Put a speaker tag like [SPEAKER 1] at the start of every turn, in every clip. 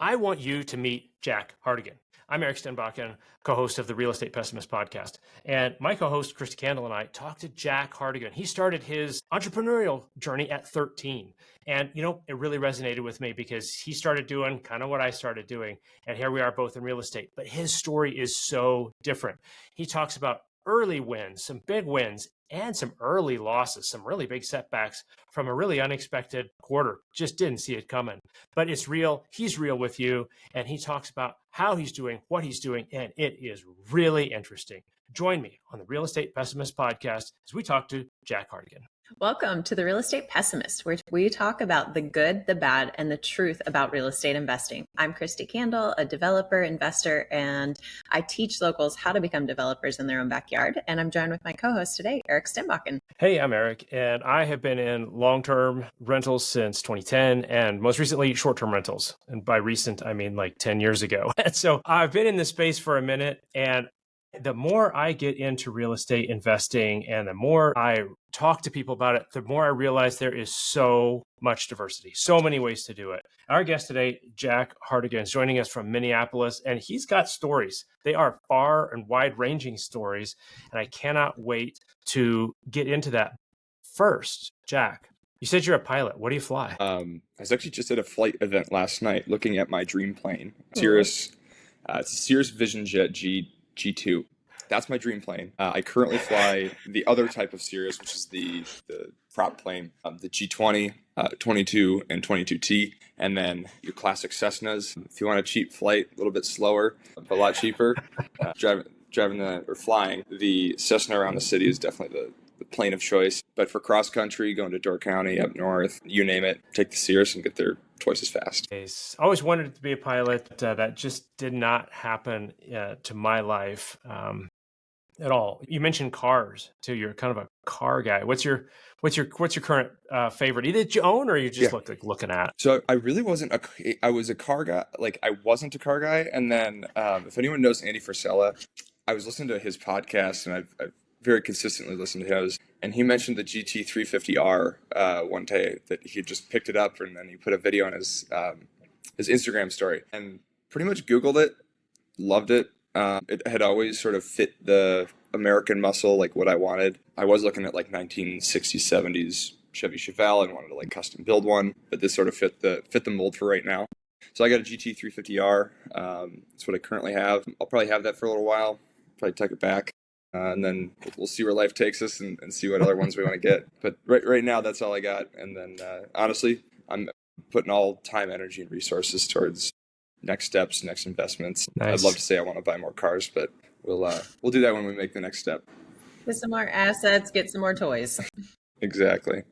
[SPEAKER 1] I want you to meet Jack Hartigan. I'm Eric Stenbakken, co-host of the Real Estate Pessimist podcast. And my co-host, Christy Candle, and I talked to Jack Hartigan. He started his entrepreneurial journey at 13. And, it really resonated with me because he started doing kind of what I started doing. And here we are both in real estate. But his story is so different. He talks about early wins, some big wins, and some early losses, some really big setbacks from a really unexpected quarter. Just didn't see it coming. But it's real. He's real with you. And he talks about how he's doing, what he's doing, and it is really interesting. Join me on the Real Estate Pessimist podcast as we talk to Jack Hartigan.
[SPEAKER 2] Welcome to the Real Estate Pessimist, where we talk about the good, the bad, and the truth about real estate investing. I'm Christy Candle, a developer, investor, and I teach locals how to become developers in their own backyard. And I'm joined with my co-host today, Eric Stenbakken.
[SPEAKER 1] Hey, I'm Eric, and I have been in long-term rentals since 2010, and most recently short-term rentals. And by recent, I mean like 10 years ago. And so I've been in this space for a minute, and the more I get into real estate investing and the more I talk to people about it, the more I realize there is so much diversity, so many ways to do it. Our guest today, Jack Hartigan, is joining us from Minneapolis, and he's got stories. They are far and wide-ranging stories, and I cannot wait to get into that. First, Jack, you said you're a pilot. What do you fly?
[SPEAKER 3] I was actually just at a flight event last night looking at my dream plane. Cirrus, it's a Cirrus Vision Jet G2. That's my dream plane. I currently fly the other type of Cirrus, which is the prop plane, the G20, 22, and 22T, and then your classic Cessnas. If you want a cheap flight, a little bit slower, but a lot cheaper, flying the Cessna around the city is definitely the plane of choice. But for cross country, going to Door County, up north, you name it, take the Cirrus and get there twice as fast.
[SPEAKER 1] I always wanted to be a pilot. That just did not happen to my life at all. You mentioned cars too. You're kind of a car guy. What's your current favorite? Either that you own or you just looking at?
[SPEAKER 3] So I really wasn't I was a car guy. Like I wasn't a car guy. And then if anyone knows Andy Frisella, I was listening to his podcast, and I've very consistently listened to his, and he mentioned the GT350R one day, that he just picked it up, and then he put a video on his Instagram story, and pretty much Googled it, loved it. It had always sort of fit the American muscle, like what I wanted. I was looking at like 1960s, 70s Chevy Chevelle and wanted to like custom build one, but this sort of fit the mold for right now. So I got a GT350R. That's what I currently have. I'll probably have that for a little while, probably take it back. And then we'll see where life takes us and see what other ones we want to get. But right now, that's all I got. And then honestly, I'm putting all time, energy, and resources towards next steps, next investments.
[SPEAKER 1] Nice.
[SPEAKER 3] I'd love to say I want to buy more cars, but we'll do that when we make the next step.
[SPEAKER 2] Get some more assets, get some more toys.
[SPEAKER 3] Exactly.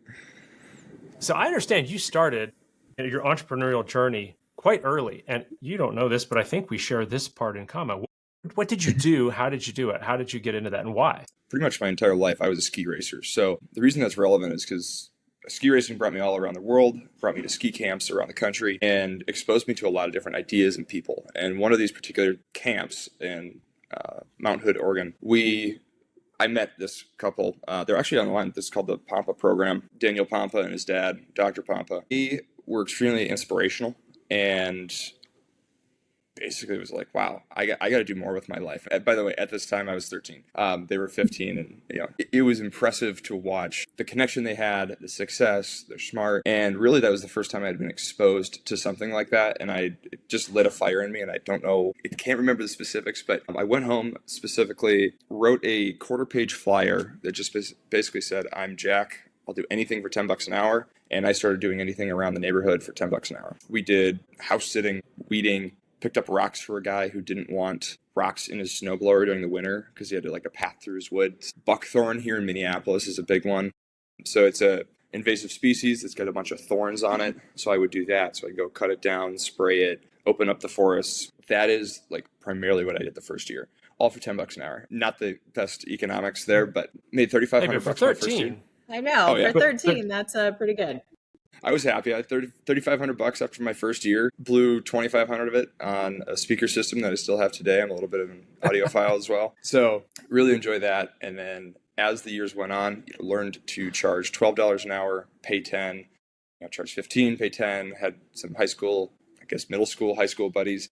[SPEAKER 1] So I understand you started your entrepreneurial journey quite early, and you don't know this, but I think we share this part in common. What did you do? How did you do it? How did you get into that, and why?
[SPEAKER 3] Pretty much my entire life, I was a ski racer. So the reason that's relevant is because ski racing brought me all around the world, brought me to ski camps around the country, and exposed me to a lot of different ideas and people. And one of these particular camps in Mount Hood, Oregon, I met this couple. They're actually on the line. This is called the Pompa program. Daniel Pompa and his dad, Dr. Pompa. They were extremely inspirational, and basically it was like, wow, I got to do more with my life. By the way, at this time I was 13. They were 15, and it was impressive to watch the connection they had, the success. They're smart, and really that was the first time I had been exposed to something like that, and it just lit a fire in me. And I can't remember the specifics, but I went home, specifically wrote a quarter-page flyer that just basically said, "I'm Jack. I'll do anything for $10 an hour." And I started doing anything around the neighborhood for $10 an hour. We did house sitting, weeding, picked up rocks for a guy who didn't want rocks in his snowblower during the winter because he had like a path through his woods. Buckthorn here in Minneapolis is a big one. So it's a invasive species that's got a bunch of thorns on it. So I would do that. So I'd go cut it down, spray it, open up the forests. That is like primarily what I did the first year. All for $10 an hour. Not the best economics there, but made $3,500
[SPEAKER 1] for
[SPEAKER 3] my first year.
[SPEAKER 2] I know. For 13, that's pretty good.
[SPEAKER 3] I was happy. I had $3,500 after my first year. Blew $2,500 of it on a speaker system that I still have today. I'm a little bit of an audiophile as well. So really enjoy that. And then as the years went on, learned to charge $12 an hour, pay 10, charge 15, pay 10, had some high school guess, middle school, high school buddies.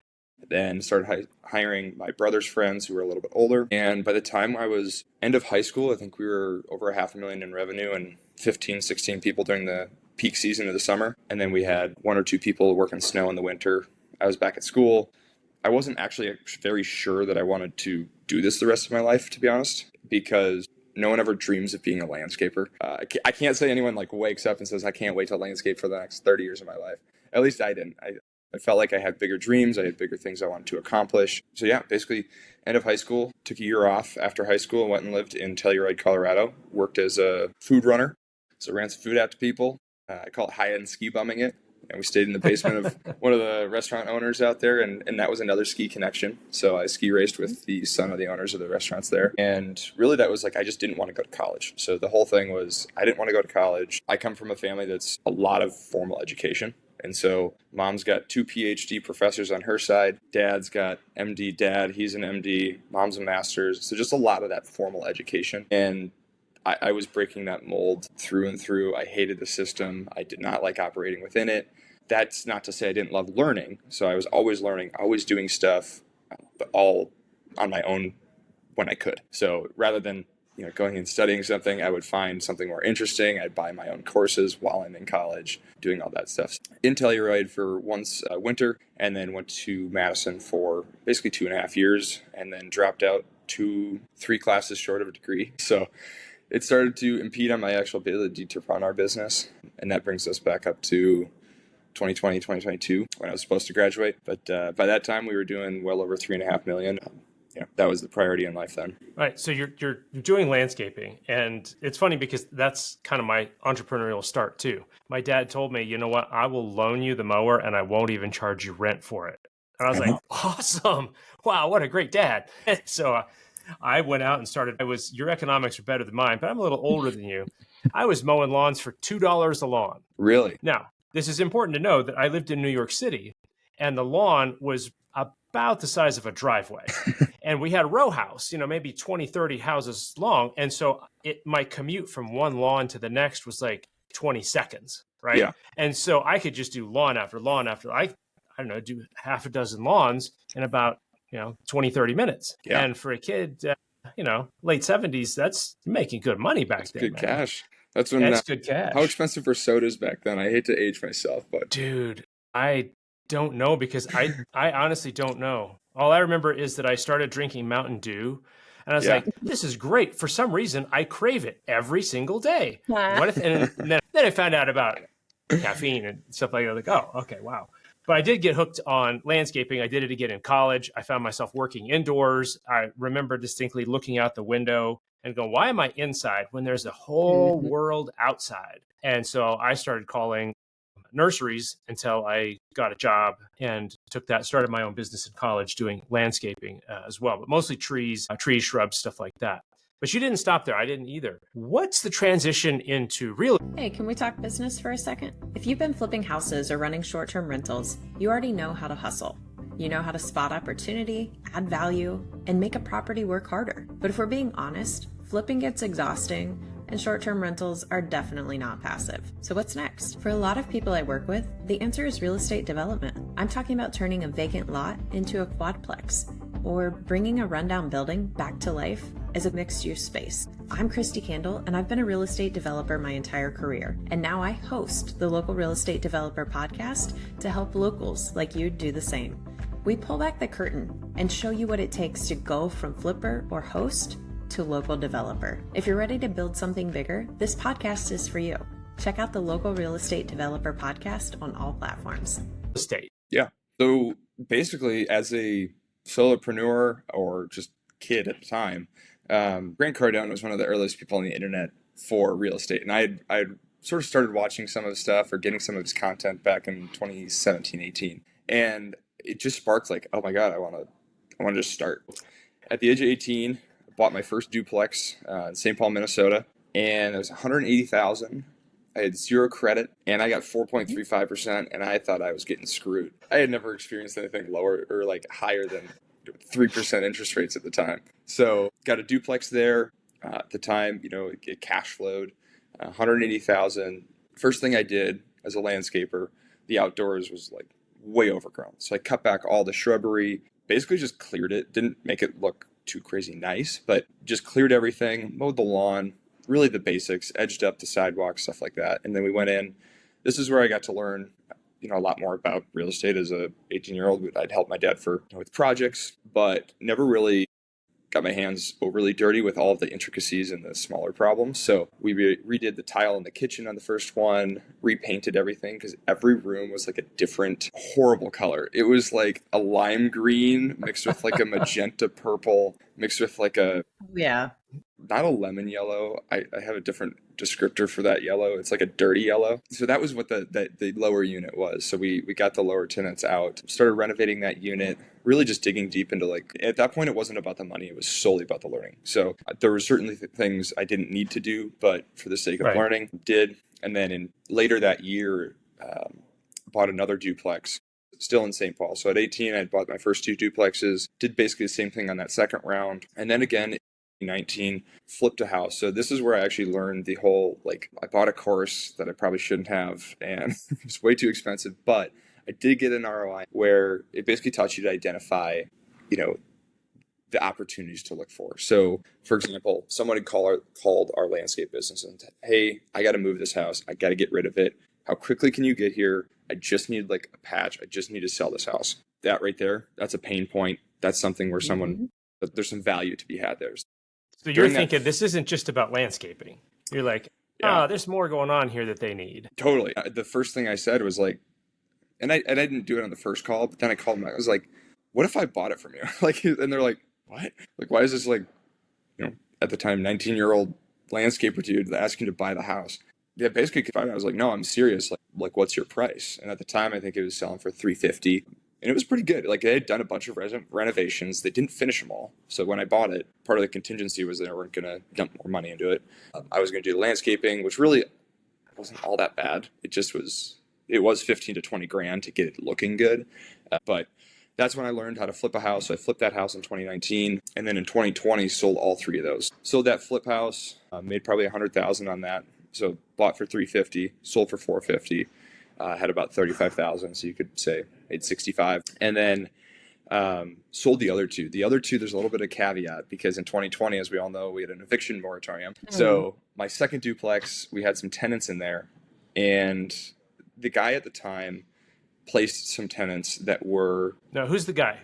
[SPEAKER 3] Then started hiring my brother's friends who were a little bit older. And by the time I was end of high school, I think we were over $500,000 in revenue and 15, 16 people during the peak season of the summer. And then we had 1 or 2 people working snow in the winter. I was back at school. I wasn't actually very sure that I wanted to do this the rest of my life, to be honest, because no one ever dreams of being a landscaper. I can't say anyone like wakes up and says, I can't wait to landscape for the next 30 years of my life. At least I didn't. I felt like I had bigger dreams. I had bigger things I wanted to accomplish. So yeah, basically end of high school, took a year off after high school and went and lived in Telluride, Colorado, worked as a food runner. So ran some food out to people. I call it high-end ski bumming it. And we stayed in the basement of one of the restaurant owners out there, and that was another ski connection. So I ski raced with the son of the owners of the restaurants there. And really that was like, I just didn't want to go to college. So the whole thing was, I didn't want to go to college. I come from a family that's a lot of formal education. And so mom's got 2 PhD professors on her side. Dad's got MD dad. He's an MD. Mom's a master's. So just a lot of that formal education. And I was breaking that mold through and through. I hated the system. I did not like operating within it. That's not to say I didn't love learning. So I was always learning, always doing stuff, but all on my own when I could. So rather than going and studying something, I would find something more interesting. I'd buy my own courses while I'm in college, doing all that stuff. In Telluride for winter, and then went to Madison for basically 2.5 years, and then dropped out 3 classes short of a degree. So it started to impede on my actual ability to run our business. And that brings us back up to 2020, 2022, when I was supposed to graduate. But by that time, we were doing well over $3.5 million. That was the priority in life then.
[SPEAKER 1] Right. So you're doing landscaping, and it's funny because that's kind of my entrepreneurial start too. My dad told me, you know what, I will loan you the mower and I won't even charge you rent for it. And I was like, awesome. Wow, what a great dad. So I went out and started. Your economics are better than mine, but I'm a little older than you. I was mowing lawns for $2 a lawn.
[SPEAKER 3] Really?
[SPEAKER 1] Now, this is important to know that I lived in New York City, and the lawn was about the size of a driveway. And we had a row house, maybe 20, 30 houses long. And so my commute from one lawn to the next was like 20 seconds, right?
[SPEAKER 3] Yeah.
[SPEAKER 1] And so I could just do lawn after lawn after, I don't know, do half a dozen lawns in about, 20, 30 minutes. Yeah. And for a kid, late 70s, that's making good money back then.
[SPEAKER 3] Good
[SPEAKER 1] man.
[SPEAKER 3] Cash. That's good cash. How expensive were sodas back then? I hate to age myself, but
[SPEAKER 1] dude, I don't know, because I honestly don't know. All I remember is that I started drinking Mountain Dew, and I was like, this is great. For some reason, I crave it every single day. And then I found out about caffeine and stuff like that. Like, oh, okay, wow. But I did get hooked on landscaping. I did it again in college. I found myself working indoors. I remember distinctly looking out the window and going, why am I inside when there's a whole world outside? And so I started calling nurseries until I got a job and started my own business in college doing landscaping as well, but mostly trees, shrubs, stuff like that. But you didn't stop there. I didn't either. What's the transition into real?
[SPEAKER 2] Hey, can we talk business for a second? If you've been flipping houses or running short-term rentals, you already know how to hustle. You know how to spot opportunity, add value, and make a property work harder. But if we're being honest, flipping gets exhausting, and short-term rentals are definitely not passive. So what's next? For a lot of people I work with, the answer is real estate development. I'm talking about turning a vacant lot into a quadplex, or bringing a rundown building back to life as a mixed-use space. I'm Christy Candle, and I've been a real estate developer my entire career. And now I host the Local Real Estate Developer podcast to help locals like you do the same. We pull back the curtain and show you what it takes to go from flipper or host to local developer. If you're ready to build something bigger, this podcast is for you. Check out the Local Real Estate Developer podcast on all platforms.
[SPEAKER 1] Estate.
[SPEAKER 3] Yeah. So basically, as a solopreneur or just kid at the time, Grant Cardone was one of the earliest people on the internet for real estate. And I sort of started watching some of his stuff or getting some of his content back in 2017, 18. And it just sparked like, oh my God, I want to just start. At the age of 18, I bought my first duplex in St. Paul, Minnesota, and it was $180,000. I had zero credit, and I got 4.35%, and I thought I was getting screwed. I had never experienced anything lower or like higher than 3% interest rates at the time. So got a duplex there. At the time, it cash flowed, $180,000. First thing I did as a landscaper, the outdoors was like way overgrown. So I cut back all the shrubbery, basically just cleared it. Didn't make it look too crazy nice, but just cleared everything, mowed the lawn, really the basics, edged up the sidewalk, stuff like that. And then we went in. This is where I got to learn, a lot more about real estate as a 18-year-old. I'd helped my dad with projects, but never really got my hands overly dirty with all of the intricacies and the smaller problems. So we redid the tile in the kitchen on the first one, repainted everything because every room was like a different, horrible color. It was like a lime green mixed with like a magenta purple, mixed with like not a lemon yellow. I have a different descriptor for that yellow. It's like a dirty yellow. So that was what the lower unit was. So we got the lower tenants out, started renovating that unit, really just digging deep into at that point, it wasn't about the money. It was solely about the learning. So there were certainly things I didn't need to do, but for the sake of learning, did. And then later that year, bought another duplex, still in St. Paul. So at 18, I bought my first 2 duplexes, did basically the same thing on that second round. And then again, 19, flipped a house. So this is where I actually learned the whole, I bought a course that I probably shouldn't have, and it was way too expensive, but I did get an ROI where it basically taught you to identify, the opportunities to look for. So for example, someone had called our landscape business and said, hey, I got to move this house. I got to get rid of it. How quickly can you get here? I just need a patch. I just need to sell this house. That right there, that's a pain point. That's something where there's some value to be had there.
[SPEAKER 1] So you're thinking this isn't just about landscaping. You're like, there's more going on here that they need.
[SPEAKER 3] Totally. The first thing I said was and I didn't do it on the first call, but then I called them. I was like, what if I bought it from you? And they're like, what? Why is this at the time, 19-year-old landscaper dude asking to buy the house? Yeah, basically, I was like, no, I'm serious. What's your price? And at the time, I think it was selling for $350. And it was pretty good. They had done a bunch of renovations. They didn't finish them all. So when I bought it, part of the contingency was they weren't going to dump more money into it. I was going to do the landscaping, which really wasn't all that bad. It was 15 to 20 grand to get it looking good. But that's when I learned how to flip a house. So I flipped that house in 2019. And then in 2020, sold all 3 of those. Sold that flip house, made probably $100,000 on that. So bought for $350, sold for $450. Had about 35,000, so you could say made 65, and then sold the other 2. The other 2, there's a little bit of caveat because in 2020, as we all know, we had an eviction moratorium. So my second duplex, we had some tenants in there, and the guy at the time placed some tenants that were.
[SPEAKER 1] No, who's the guy?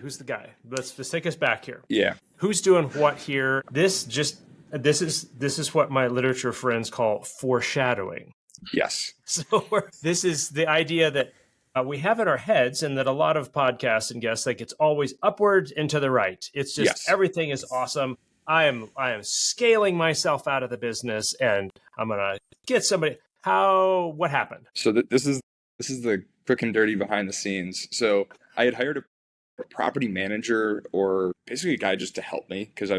[SPEAKER 1] Let's take us back here.
[SPEAKER 3] Yeah,
[SPEAKER 1] who's doing what here? This is what my literature friends call foreshadowing.
[SPEAKER 3] Yes.
[SPEAKER 1] So this is the idea that we have in our heads, and that a lot of podcasts and guests it's always upward and to the right. It's just everything is awesome. I am scaling myself out of the business, and I'm gonna get somebody. What happened?
[SPEAKER 3] So this is the quick and dirty behind the scenes. So I had hired a property manager, or basically a guy just to help me because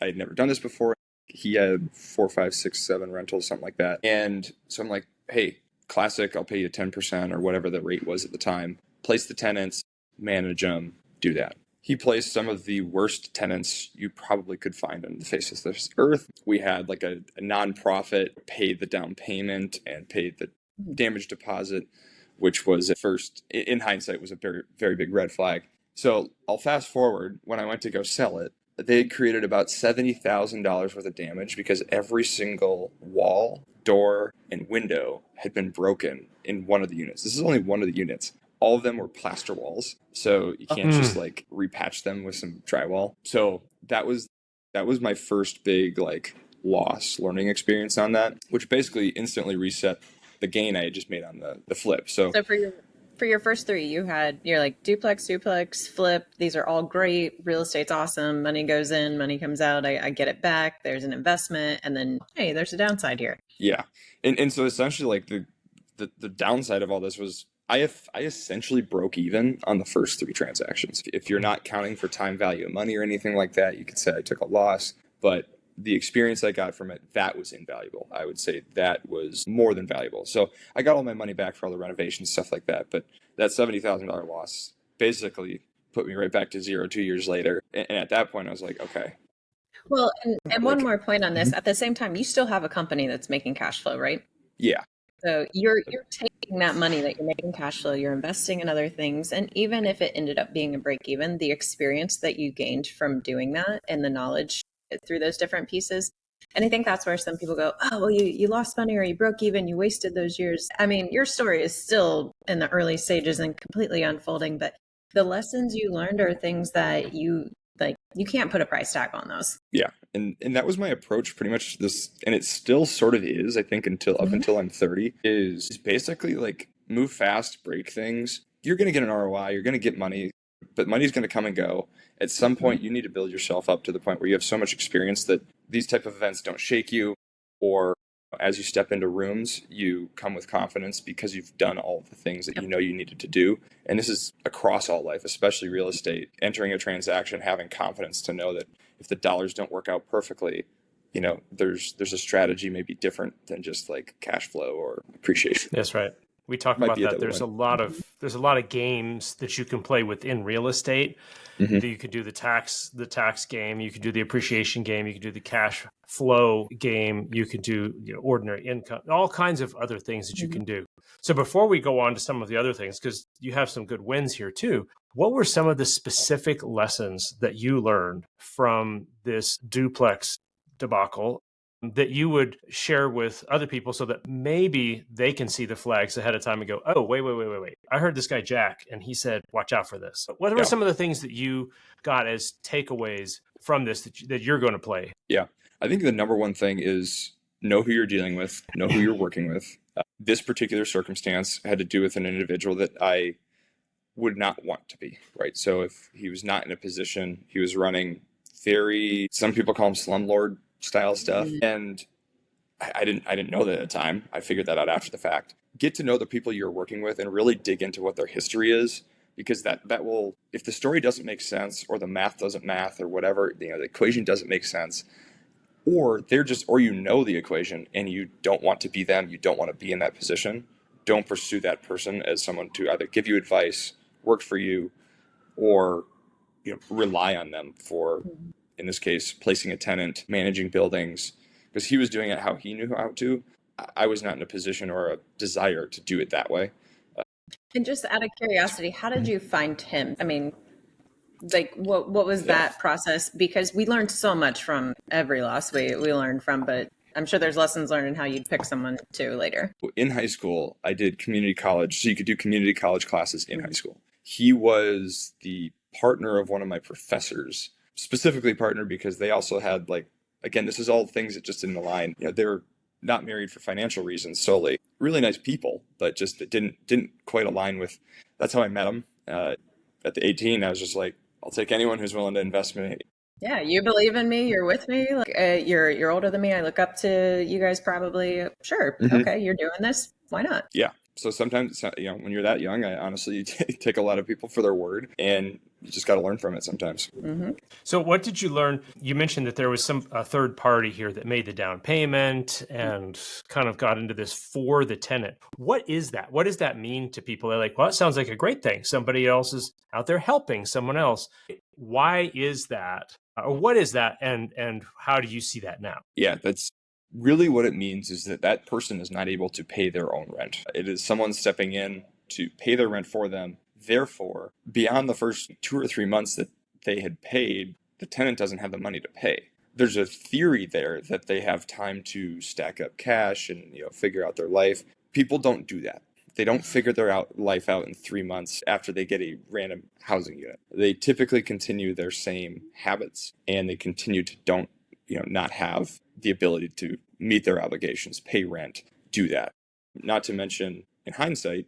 [SPEAKER 3] I had never done this before. He had 4, 5, 6, 7 rentals, something like that. And so I'm like, hey, classic, I'll pay you 10% or whatever the rate was at the time. Place the tenants, manage them, do that. He placed some of the worst tenants you probably could find on the face of this earth. We had a nonprofit paid the down payment and paid the damage deposit, which was at first, in hindsight, was a very, very big red flag. So I'll fast forward. When I went to go sell it, they had created about $70,000 worth of damage because every single wall, door, and window had been broken in one of the units. This is only one of the units. All of them were plaster walls, so you can't just repatch them with some drywall. So that was my first big loss learning experience on that, which basically instantly reset the gain I had just made on the flip. So
[SPEAKER 2] for your first 3, you're like duplex, flip. These are all great. Real estate's awesome. Money goes in, money comes out. I get it back. There's an investment. And then, hey, there's a downside here.
[SPEAKER 3] Yeah. And so essentially the downside of all this was I essentially broke even on the first 3 transactions. If you're not counting for time value of money or anything like that, you could say I took a loss, but the experience I got from it, that was invaluable. I would say that was more than valuable. So I got all my money back for all the renovations, stuff like that. But that $70,000 loss basically put me right back to zero 2 years later. And at that point, I was like, okay.
[SPEAKER 2] Well, and one more point on this. At the same time, you still have a company that's making cash flow, right?
[SPEAKER 3] Yeah.
[SPEAKER 2] So you're taking that money that you're making cash flow, you're investing in other things. And even if it ended up being a break even, the experience that you gained from doing that and the knowledge through those different pieces. And I think that's where some people go, oh, well, you lost money or you broke even, you wasted those years. I mean, your story is still in the early stages and completely unfolding, but the lessons you learned are things that you can't put a price tag on those.
[SPEAKER 3] Yeah. And that was my approach pretty much this, and it still sort of is, I think, until I'm 30, is basically like move fast, break things. You're going to get an ROI, you're going to get money, but money's going to come and go. At some point, you need to build yourself up to the point where you have so much experience that these type of events don't shake you, or as you step into rooms, you come with confidence because you've done all the things that you know you needed to do. And this is across all life, especially real estate. Entering a transaction, having confidence to know that if the dollars don't work out perfectly, you know, there's a strategy maybe different than just like cash flow or appreciation.
[SPEAKER 1] That's right. We talk about that. There's a lot of games that you can play within real estate. That you could do the tax game, you could do the appreciation game, you could do the cash flow game, you could do ordinary income, all kinds of other things that you can do. So before we go on to some of the other things, because you have some good wins here too, what were some of the specific lessons that you learned from this duplex debacle that you would share with other people so that maybe they can see the flags ahead of time and go, oh, wait. I heard this guy, Jack, and he said, watch out for this. What were some of the things that you got as takeaways from this that you're going to play?
[SPEAKER 3] Yeah, I think the number one thing is know who you're dealing with, know who you're working with. This particular circumstance had to do with an individual that I would not want to be, right? So if he was not in a position, he was running some people call him slumlord style stuff. And I didn't know that at the time. I figured that out after the fact. Get to know the people you're working with and really dig into what their history is, because that will, if the story doesn't make sense or the math doesn't math or whatever, the equation doesn't make sense, or you know the equation and you don't want to be them, you don't want to be in that position, don't pursue that person as someone to either give you advice, work for you, or rely on them for, in this case, placing a tenant, managing buildings, because he was doing it how he knew how to. I was not in a position or a desire to do it that way.
[SPEAKER 2] And just out of curiosity, how did you find him? I mean, like what was that process? Because we learned so much from every loss we learned from, but I'm sure there's lessons learned in how you'd pick someone too later.
[SPEAKER 3] In high school, I did community college, so you could do community college classes in high school. He was the partner of one of my professors, specifically partner because they also had, like, again, this is all things that just didn't align. They were not married for financial reasons solely. Really nice people, but just it didn't quite align with. That's how I met him. At the 18, I was just like, I'll take anyone who's willing to invest in me.
[SPEAKER 2] Yeah, you believe in me. You're with me. Like, you're older than me. I look up to you guys. Probably, sure. Okay, you're doing this. Why not?
[SPEAKER 3] Yeah. So sometimes, when you're that young, I honestly take a lot of people for their word, and you just got to learn from it sometimes.
[SPEAKER 1] So what did you learn? You mentioned that there was a third party here that made the down payment and kind of got into this for the tenant. What is that? What does that mean to people? They're like, well, it sounds like a great thing. Somebody else is out there helping someone else. Why is that? Or what is that? And how do you see that now?
[SPEAKER 3] Yeah, that's really what it means, is that person is not able to pay their own rent. It is someone stepping in to pay their rent for them. Therefore, beyond the first 2 or 3 months that they had paid, the tenant doesn't have the money to pay. There's a theory there that they have time to stack up cash and figure out their life. People don't do that. They don't figure their life out in 3 months after they get a random housing unit. They typically continue their same habits, and they continue to not have the ability to meet their obligations, pay rent, do that. Not to mention, in hindsight,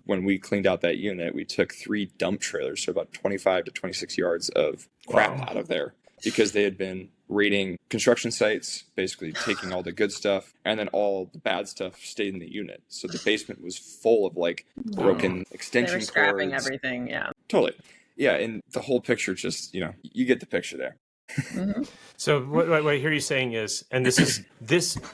[SPEAKER 3] when we cleaned out that unit, we took 3 dump trailers, so about 25 to 26 yards of crap out of there, because they had been raiding construction sites, basically taking all the good stuff, and then all the bad stuff stayed in the unit. So the basement was full of broken extension cords.
[SPEAKER 2] They were scrapping everything, yeah.
[SPEAKER 3] Totally. Yeah, and the whole picture just, you get the picture there.
[SPEAKER 1] So what I hear you saying is, and this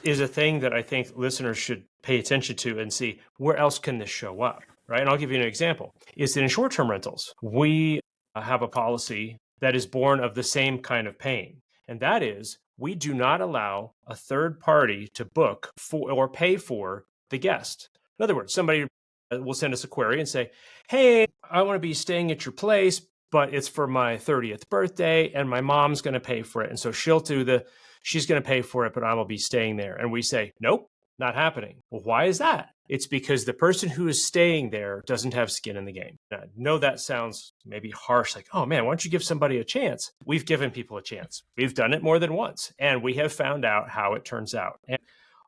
[SPEAKER 1] is a thing that I think listeners should pay attention to and see, where else can this show up, right? And I'll give you an example. Is that in short-term rentals, we have a policy that is born of the same kind of pain. And that is, we do not allow a third party to book for or pay for the guest. In other words, somebody will send us a query and say, hey, I want to be staying at your place, but it's for my 30th birthday and my mom's going to pay for it. And so she's going to pay for it, but I will be staying there. And we say, nope, not happening. Well, why is that? It's because the person who is staying there doesn't have skin in the game. Now, I know that sounds maybe harsh, like, oh man, why don't you give somebody a chance? We've given people a chance. We've done it more than once, and we have found out how it turns out. And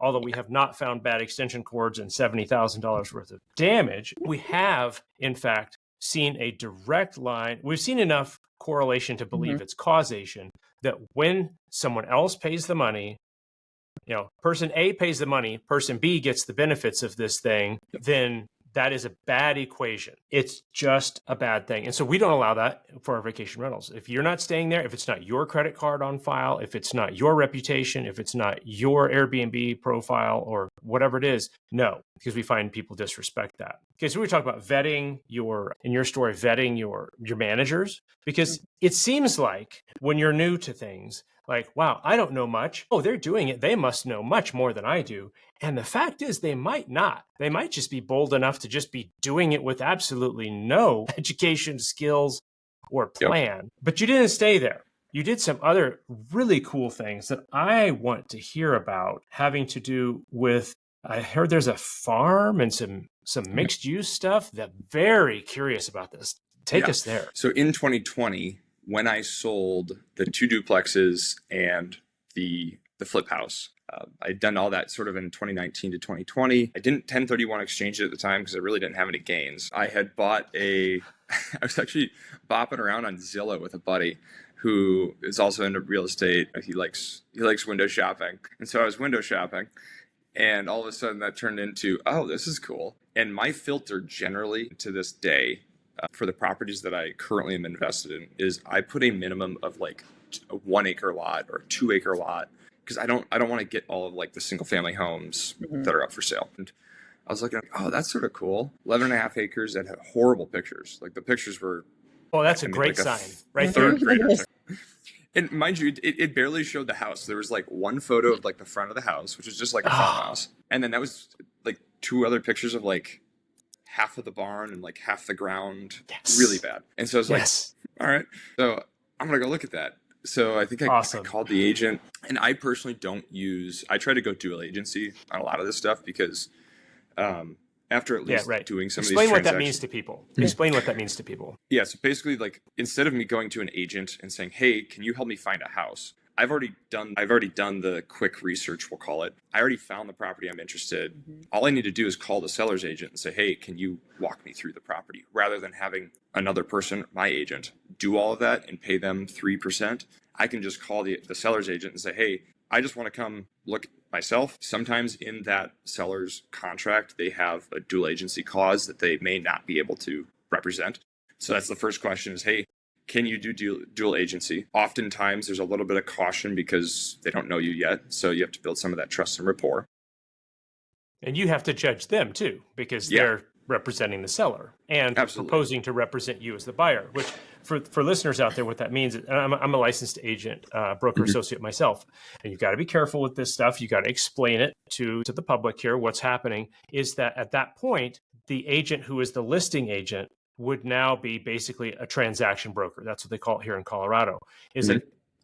[SPEAKER 1] although we have not found bad extension cords and $70,000 worth of damage, we have, in fact, seen a direct line. We've seen enough correlation to believe it's causation that when someone else pays the money, person A pays the money, person B gets the benefits of this thing, then that is a bad equation. It's just a bad thing. And so we don't allow that for our vacation rentals. If you're not staying there, if it's not your credit card on file, if it's not your reputation, if it's not your Airbnb profile or whatever it is, no, because we find people disrespect that. Okay, so we talk about vetting your managers, because it seems like when you're new to things, like, wow, I don't know much. Oh, they're doing it. They must know much more than I do. And the fact is, they might not. They might just be bold enough to just be doing it with absolutely no education, skills, or plan. Yep. But you didn't stay there. You did some other really cool things that I want to hear about, having to do with, I heard there's a farm and some mixed use stuff. That very curious about this. Take us there.
[SPEAKER 3] So in 2020, when I sold the 2 duplexes and the flip house, I'd done all that sort of in 2019 to 2020. I didn't 1031 exchange it at the time because I really didn't have any gains. I had bought I was actually bopping around on Zillow with a buddy who is also into real estate. He likes window shopping. And so I was window shopping, and all of a sudden that turned into, oh, this is cool. And my filter generally to this day, for the properties that I currently am invested in, is I put a minimum of like a 1 acre lot or a 2 acre lot, because I don't want to get all of like the single family homes that are up for sale. And I was looking, oh, that's sort of cool. 11.5 acres that had horrible pictures. Like the pictures were.
[SPEAKER 1] Oh, that's a great sign, right?
[SPEAKER 3] Third grader. And mind you, it barely showed the house. There was like one photo of like the front of the house, which was just like a farmhouse, and then that was like 2 other pictures of like half of the barn and like half the ground. Yes. Really bad. And so I was like, all right, so I'm going to go look at that. So I think I called the agent, and I personally I try to go dual agency on a lot of this stuff because after at least doing some of these transactions.
[SPEAKER 1] Explain what that means to people. Explain what that means to people.
[SPEAKER 3] Yeah. So basically, like, instead of me going to an agent and saying, hey, can you help me find a house? I've already done the quick research, we'll call it. I already found the property I'm interested. All I need to do is call the seller's agent and say, hey, can you walk me through the property? Rather than having another person, my agent, do all of that and pay them 3%. I can just call the seller's agent and say, hey, I just want to come look myself. Sometimes in that seller's contract, they have a dual agency clause that they may not be able to represent. So that's the first question is, hey, can you do dual agency? Oftentimes, there's a little bit of caution because they don't know you yet. So you have to build some of that trust and rapport.
[SPEAKER 1] And you have to judge them too, because they're representing the seller and proposing to represent you as the buyer, which for listeners out there, what that means is, and I'm a licensed agent, broker associate myself, and you've got to be careful with this stuff. You got to explain it to the public here. What's happening is that at that point, the agent who is the listing agent would now be basically a transaction broker. That's what they call it here in Colorado, is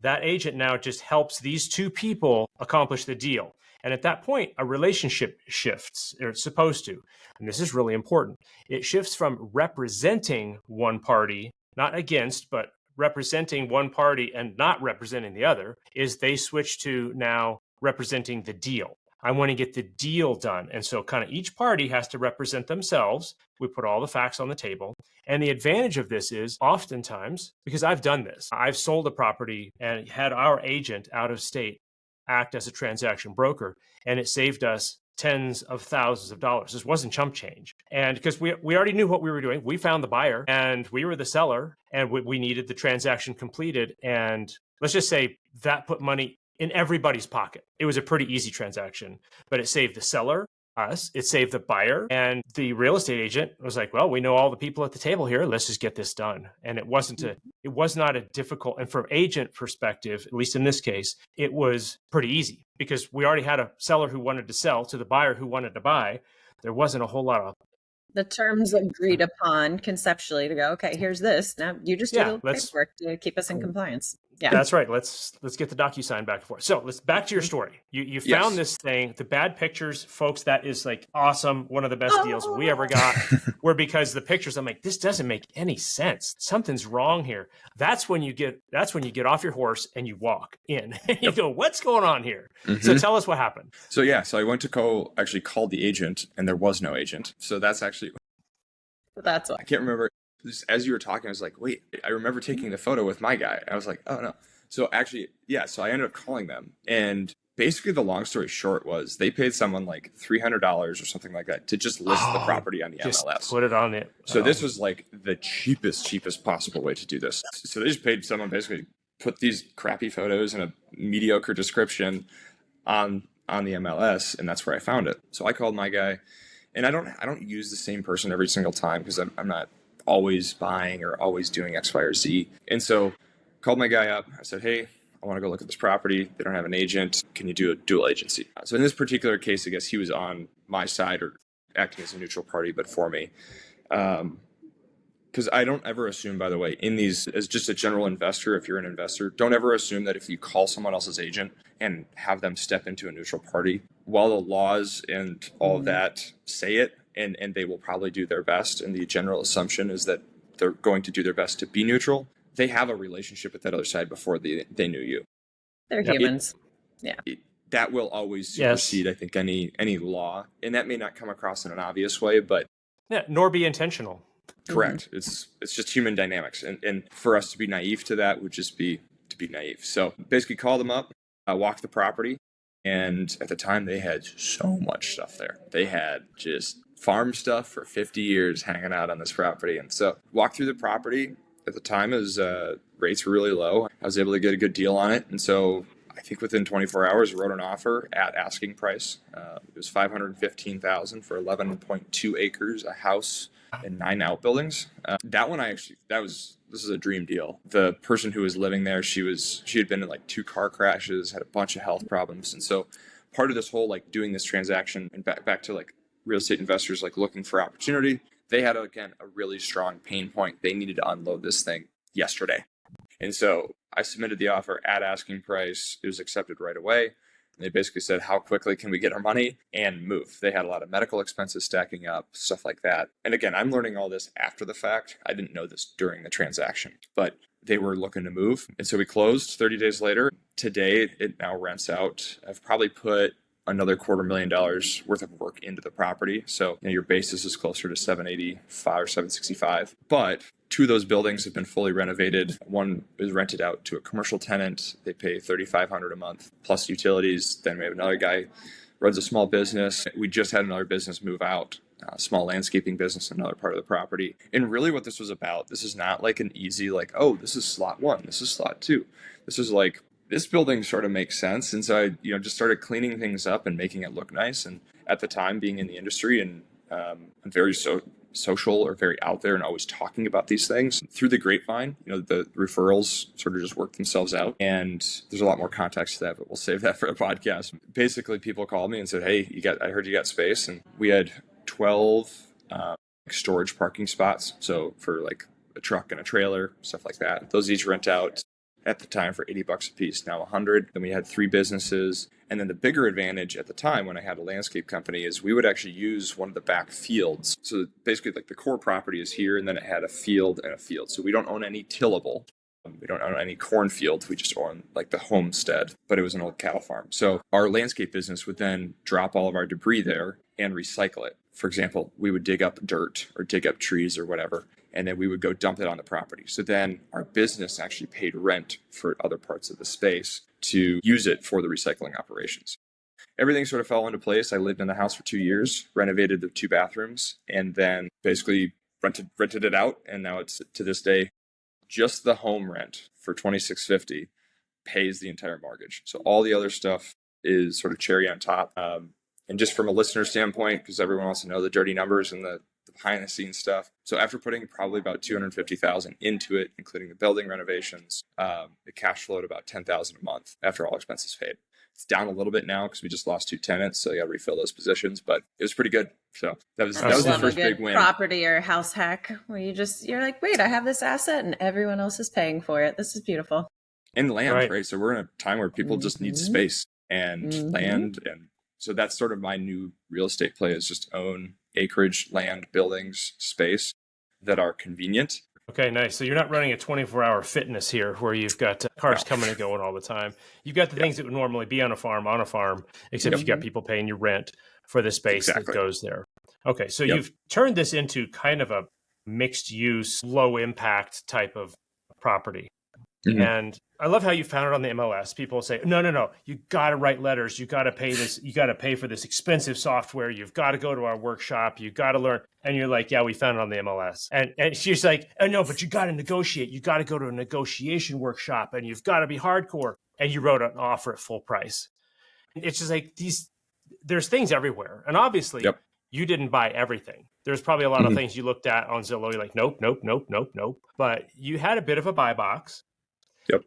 [SPEAKER 1] that agent now just helps these 2 people accomplish the deal. And at that point, a relationship shifts, or it's supposed to. And this is really important. It shifts from representing one party, not against, but representing one party and not representing the other, is they switch to now representing the deal. I want to get the deal done. And so kind of each party has to represent themselves. We put all the facts on the table. And the advantage of this is oftentimes, because I've done this, I've sold a property and had our agent out of state act as a transaction broker, and it saved us tens of thousands of dollars. This wasn't chump change. And because we already knew what we were doing, we found the buyer and we were the seller, and we needed the transaction completed. And let's just say that put money in everybody's pocket. It was a pretty easy transaction, but it saved the seller, us, it saved the buyer, and the real estate agent was like, well, we know all the people at the table here. Let's just get this done. And it was not a difficult, and from agent perspective, at least in this case, it was pretty easy because we already had a seller who wanted to sell to the buyer who wanted to buy. There wasn't a whole lot of
[SPEAKER 2] The terms agreed upon conceptually to go, okay, here's this. Now you just do the paperwork to keep us in compliance. Yeah.
[SPEAKER 1] That's right. Let's get the DocuSign back and forth. So let's back to your story. You found this thing, the bad pictures, folks. That is like awesome. One of the best deals we ever got. Were because the pictures, I'm like, this doesn't make any sense. Something's wrong here. That's when you get off your horse and you walk in. You go, what's going on here? So tell us what happened.
[SPEAKER 3] So I went to actually called the agent, and there was no agent. So that's why I can't remember. Just as you were talking, I was like, wait, I remember taking the photo with my guy. I was like, oh no. So actually, so I ended up calling them, and basically the long story short was they paid someone like $300 or something like that to just list the property on the
[SPEAKER 1] just
[SPEAKER 3] MLS.
[SPEAKER 1] Put it on it.
[SPEAKER 3] So this was like the cheapest possible way to do this. So they just paid someone basically put these crappy photos and a mediocre description on the MLS, and that's where I found it. So I called my guy, and I don't use the same person every single time because I'm not always buying or always doing X, Y, or Z. And so called my guy up. I said, hey, I want to go look at this property. They don't have an agent. Can you do a dual agency? So in this particular case, I guess he was on my side or acting as a neutral party, but for me. Because I don't ever assume, by the way, in these, as just a general investor, if you're an investor, don't ever assume that if you call someone else's agent and have them step into a neutral party, while the laws and all of that say it, and they will probably do their best, and the general assumption is that they're going to do their best to be neutral, they have a relationship with that other side before they knew you.
[SPEAKER 2] They're humans.
[SPEAKER 3] That will always supersede, I think, any law. And that may not come across in an obvious way, but...
[SPEAKER 1] nor be intentional.
[SPEAKER 3] Correct. It's just human dynamics. And for us to be naive to that would just be to be naive. So basically called them up, walked the property. And at the time, they had so much stuff there. They had just farm stuff for 50 years hanging out on this property. And so walked through the property. At the time, rates were really low. I was able to get a good deal on it. And so I think within 24 hours, wrote an offer at asking price. It was $515,000 for 11.2 acres, a house, and 9 outbuildings. This is a dream deal. The person who was living there, she had been in like 2 car crashes, had a bunch of health problems. And so part of this whole like doing this transaction and back to like real estate investors like looking for opportunity, they had again a really strong pain point. They needed to unload this thing yesterday. And so I submitted the offer at asking price. It was accepted right away. They basically said, how quickly can we get our money and move? They had a lot of medical expenses stacking up, stuff like that. And again, I'm learning all this after the fact. I didn't know this during the transaction, but they were looking to move. And so we closed 30 days later. Today, it now rents out. I've probably put another $250,000 worth of work into the property. So your basis is closer to 785 or 765. But 2 of those buildings have been fully renovated. One is rented out to a commercial tenant. They pay $3,500 a month plus utilities. Then we have another guy runs a small business. We just had another business move out, a small landscaping business in another part of the property. And really what this was about, this is not like an easy like, oh, this is slot 1, this is slot 2. This is like, this building sort of makes sense. And so I just started cleaning things up and making it look nice. And at the time being in the industry and I'm very social or very out there and always talking about these things through the grapevine, the referrals sort of just work themselves out. And there's a lot more context to that, but we'll save that for a podcast. Basically, people called me and said, hey, I heard you got space. And we had 12 storage parking spots. So for like a truck and a trailer, stuff like that. Those each rent out at the time for $80 a piece, now 100. Then we had 3 businesses. And then the bigger advantage at the time when I had a landscape company is we would actually use one of the back fields. So basically like the core property is here and then it had a field and a field. So we don't own any tillable. We don't own any cornfield. We just own like the homestead, but it was an old cattle farm. So our landscape business would then drop all of our debris there and recycle it. For example, we would dig up dirt or dig up trees or whatever, and then we would go dump it on the property. So then our business actually paid rent for other parts of the space to use it for the recycling operations. Everything sort of fell into place. I lived in the house for 2 years, renovated the 2 bathrooms, and then basically rented it out. And now it's to this day, just the home rent for $2,650 pays the entire mortgage. So all the other stuff is sort of cherry on top. And just from a listener standpoint, because everyone wants to know the dirty numbers and the behind the scenes stuff. So after putting probably about $250,000 into it, including the building renovations, it cash flowed about $10,000 a month after all expenses paid. It's down a little bit now because we just lost 2 tenants, so I got to refill those positions. But it was pretty good. So that was the
[SPEAKER 2] Love
[SPEAKER 3] first
[SPEAKER 2] a good
[SPEAKER 3] big win.
[SPEAKER 2] property or house hack where you're like, wait, I have this asset and everyone else is paying for it. This is beautiful.
[SPEAKER 3] And land, right? So we're in a time where people just need space and land. And so that's sort of my new real estate play, is just own acreage, land, buildings, space that are convenient.
[SPEAKER 1] Okay, nice. So you're not running a 24-hour fitness here where you've got cars coming and going all the time. You've got the things that would normally be on a farm, except you've got people paying you rent for the space that goes there. Okay, so you've turned this into kind of a mixed use, low impact type of property. And I love how you found it on the MLS. People say, no, you got to write letters. You got to pay this. You got to pay for this expensive software. You've got to go to our workshop. You got to learn. And you're like, yeah, we found it on the MLS. And she's like, oh, no, but you got to negotiate. You got to go to a negotiation workshop and you've got to be hardcore. And you wrote an offer at full price. It's just like there's things everywhere. And obviously you didn't buy everything. There's probably a lot of things you looked at on Zillow. You're like, nope. But you had a bit of a buy box.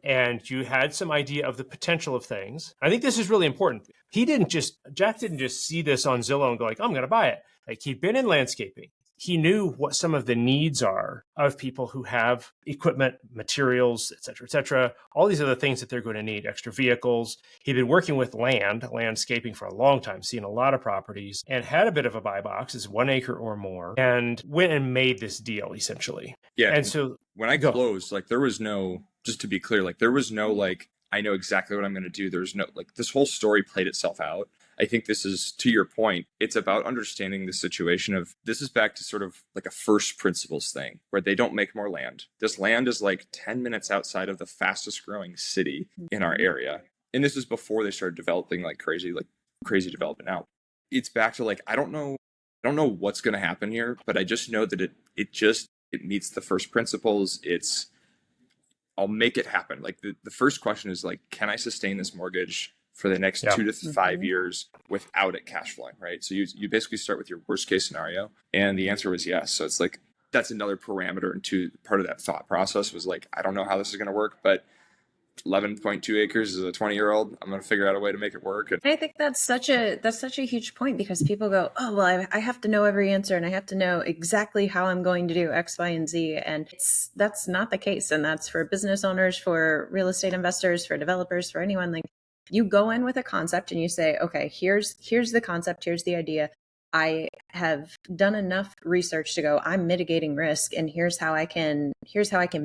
[SPEAKER 1] And you had some idea of the potential of things. I think this is really important. Jack didn't just see this on Zillow and go like, I'm going to buy it. Like, he'd been in landscaping. He knew what some of the needs are of people who have equipment, materials, et cetera, all these other things that they're going to need, extra vehicles. He'd been working with landscaping for a long time, seeing a lot of properties, and had a bit of a buy box, it's 1 acre or more, and went and made this deal essentially. Yeah. And so
[SPEAKER 3] when I closed, like, there was no, just to be clear, like, there was no, like, I know exactly what I'm going to do. There's no, like, this whole story played itself out. I think this is, to your point, it's about understanding the situation of, this is back to sort of like a first principles thing where they don't make more land. This land is like 10 minutes outside of the fastest growing city in our area. And this is before they started developing like crazy development out. It's back to like, I don't know what's going to happen here, but I just know that it meets the first principles. I'll make it happen. Like the first question is like, can I sustain this mortgage for the next 2 to 5 years without it cash flowing, right? So you basically start with your worst case scenario, and the answer was yes. So it's like, that's another parameter into part of that thought process was like, I don't know how this is going to work, but 11.2 acres is a 20-year-old. I'm going to figure out a way to make it work. And
[SPEAKER 2] I think that's such a huge point, because people go, oh, well, I have to know every answer and I have to know exactly how I'm going to do X, Y, and Z. And that's not the case. And that's for business owners, for real estate investors, for developers, for anyone. Like, you go in with a concept and you say, okay, here's the concept, here's the idea. I have done enough research to go, I'm mitigating risk, and here's how I can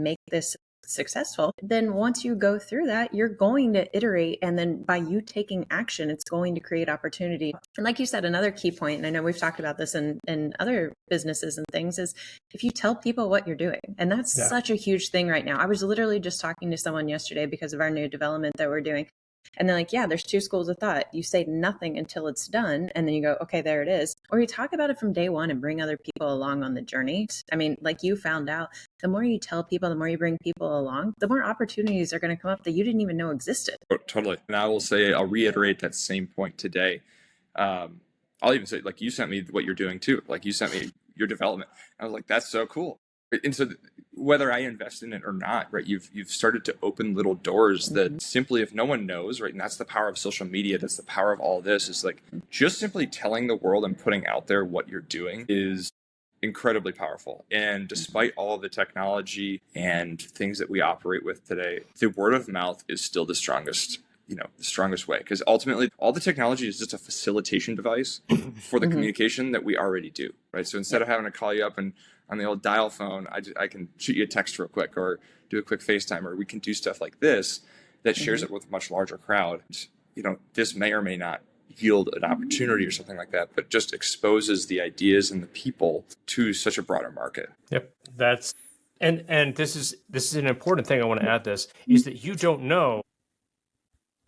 [SPEAKER 2] make this successful. Then once you go through that, you're going to iterate, and then by you taking action, it's going to create opportunity. And like you said, another key point, and I know we've talked about this in other businesses and things, is if you tell people what you're doing. And that's such a huge thing right now. I was literally just talking to someone yesterday because of our new development that we're doing. And they're like, yeah, there's 2 schools of thought. You say nothing until it's done, and then you go, okay, there it is. Or you talk about it from day one and bring other people along on the journey. I mean, like you found out, the more you tell people, the more you bring people along, the more opportunities are going to come up that you didn't even know existed.
[SPEAKER 3] Oh, totally. And I'll reiterate that same point today. I'll even say, like, you sent me what you're doing too. Like, you sent me your development. I was like, that's so cool. And so whether I invest in it or not, right, you've started to open little doors that simply, if no one knows, right, and that's the power of social media, that's the power of all this, is like just simply telling the world and putting out there what you're doing is incredibly powerful. And despite all of the technology and things that we operate with today, the word of mouth is still the strongest way, because ultimately all the technology is just a facilitation device for the communication that we already do, right? So instead of having to call you up and on the old dial phone, I can shoot you a text real quick or do a quick FaceTime, or we can do stuff like this that shares it with a much larger crowd. This may or may not yield an opportunity or something like that, but just exposes the ideas and the people to such a broader market.
[SPEAKER 1] Yep. And this is an important thing I want to add this, is that you don't know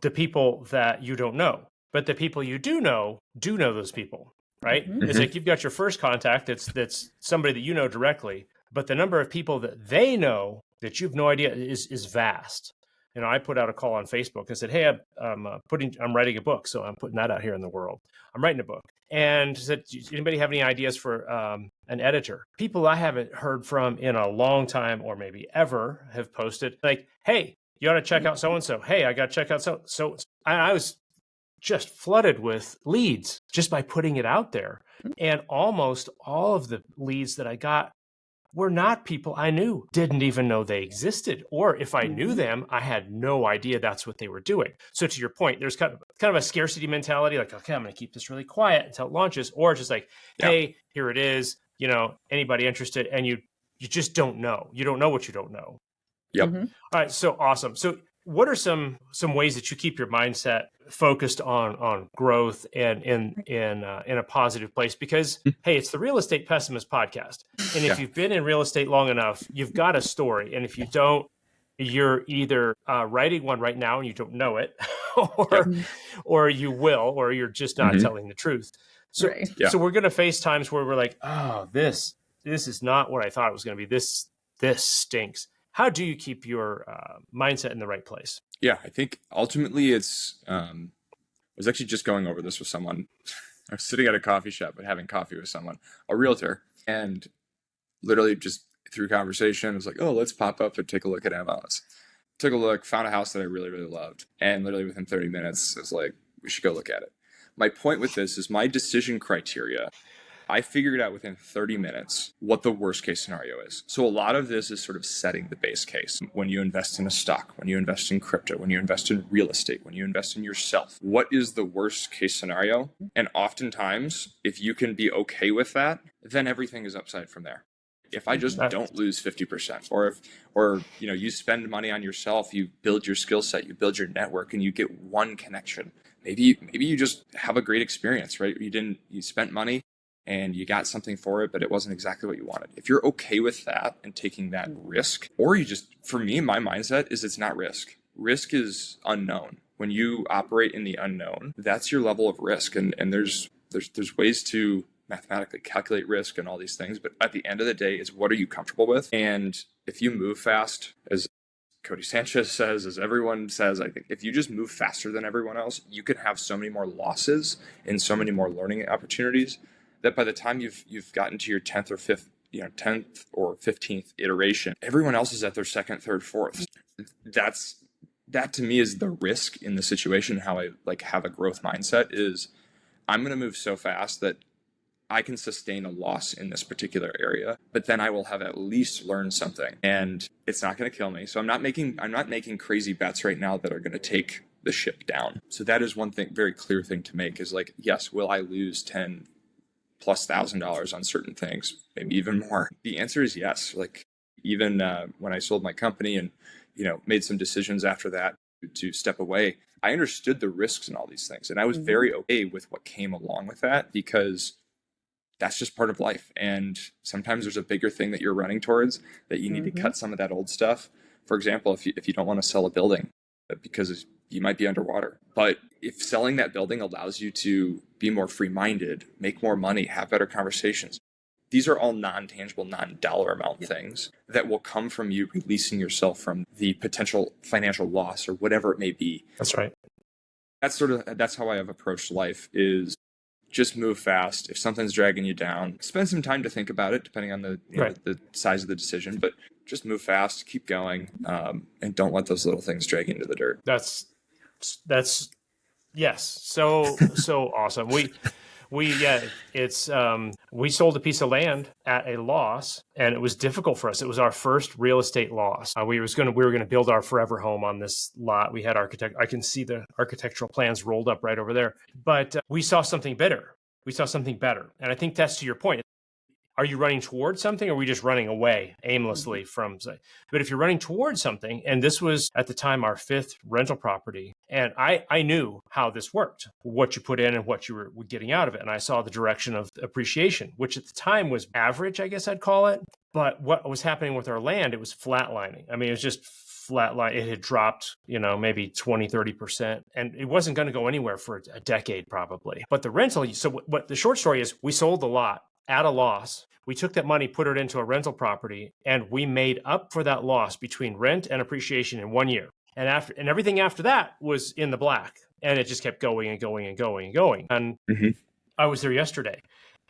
[SPEAKER 1] the people that you don't know, but the people you do know those people, right? It's like you've got your first contact that's somebody that you know directly, but the number of people that they know that you've no idea is vast. I put out a call on Facebook. I said, hey, I'm writing a book, so I'm putting that out here in the world. I'm writing a book. And said, does anybody have any ideas for an editor? People I haven't heard from in a long time, or maybe ever, have posted like, hey, you ought to check out so-and-so. Hey, I got to check out so. I was just flooded with leads just by putting it out there. And almost all of the leads that I got were not people I knew, didn't even know they existed. Or if I knew them, I had no idea that's what they were doing. So to your point, there's kind of a scarcity mentality, like, okay, I'm going to keep this really quiet until it launches, or just like, hey, here it is, anybody interested? And you just don't know. You don't know what you don't know.
[SPEAKER 3] Yep.
[SPEAKER 1] All right. So awesome. So what are some ways that you keep your mindset focused on growth and in a positive place? Because hey, it's the Real Estate Pessimist podcast, and if you've been in real estate long enough, you've got a story, and if you don't, you're either writing one right now and you don't know it, or you will, or you're just not telling the truth. So so we're going to face times where we're like, oh, this is not what I thought it was going to be. This stinks. How do you keep your mindset in the right place?
[SPEAKER 3] Yeah, I think ultimately it's, I was actually just going over this with someone. I was sitting at a coffee shop and having coffee with someone, a realtor, and literally just through conversation, it was like, oh, let's pop up and take a look at MLS. Took a look, found a house that I really, really loved. And literally within 30 minutes, it was like, we should go look at it. My point with this is my decision criteria. I figured out within 30 minutes what the worst case scenario is. So a lot of this is sort of setting the base case. When you invest in a stock, when you invest in crypto, when you invest in real estate, when you invest in yourself, what is the worst case scenario? And oftentimes, if you can be okay with that, then everything is upside from there. If I just don't lose 50%, or you spend money on yourself, you build your skill set, you build your network, and you get one connection. Maybe you just have a great experience, right? You spent money and you got something for it, but it wasn't exactly what you wanted. If you're okay with that and taking that risk, or for me, my mindset is it's not risk. Risk is unknown. When you operate in the unknown, that's your level of risk. And there's ways to mathematically calculate risk and all these things. But at the end of the day, it's what are you comfortable with? And if you move fast, as Cody Sanchez says, as everyone says, I think if you just move faster than everyone else, you can have so many more losses and so many more learning opportunities that by the time you've gotten to your 10th or 15th iteration, everyone else is at their second, third, fourth. That to me is the risk in the situation. How I have a growth mindset is I'm going to move so fast that I can sustain a loss in this particular area, but then I will have at least learned something, and it's not going to kill me. So I'm not making crazy bets right now that are going to take the ship down. So that is one thing, very clear thing to make is yes, will I lose $10,000+ on certain things, maybe even more? The answer is yes. Even when I sold my company and made some decisions after that to step away, I understood the risks and all these things, and I was very okay with what came along with that, because that's just part of life. And sometimes there's a bigger thing that you're running towards that you need to cut some of that old stuff. For example, if you don't want to sell a building because you might be underwater, but if selling that building allows you to be more free-minded, make more money, have better conversations, these are all non-tangible, non-dollar amount things that will come from you releasing yourself from the potential financial loss or whatever it may be.
[SPEAKER 1] That's right.
[SPEAKER 3] That's how I have approached life, is just move fast. If something's dragging you down, spend some time to think about it, depending on the size of the decision, but just move fast, keep going, and don't let those little things drag you into the dirt.
[SPEAKER 1] That's yes. So awesome. We sold a piece of land at a loss, and it was difficult for us. It was our first real estate loss. We were going to build our forever home on this lot. We had I can see the architectural plans rolled up right over there, but we saw something better. And I think that's to your point. Are you running towards something, or are we just running away aimlessly from something? But if you're running towards something, and this was at the time our 5th rental property, and I knew how this worked, what you put in and what you were getting out of it. And I saw the direction of appreciation, which at the time was average, I guess I'd call it. But what was happening with our land, it was flatlining. I mean, it was just flatline. It had dropped, maybe 20, 30%. And it wasn't going to go anywhere for a decade probably. But the rental, so what the short story is, we sold the lot at a loss. We took that money, put it into a rental property, and we made up for that loss between rent and appreciation in 1 year. And everything after that was in the black, and it just kept going and going and going and going. And I was there yesterday,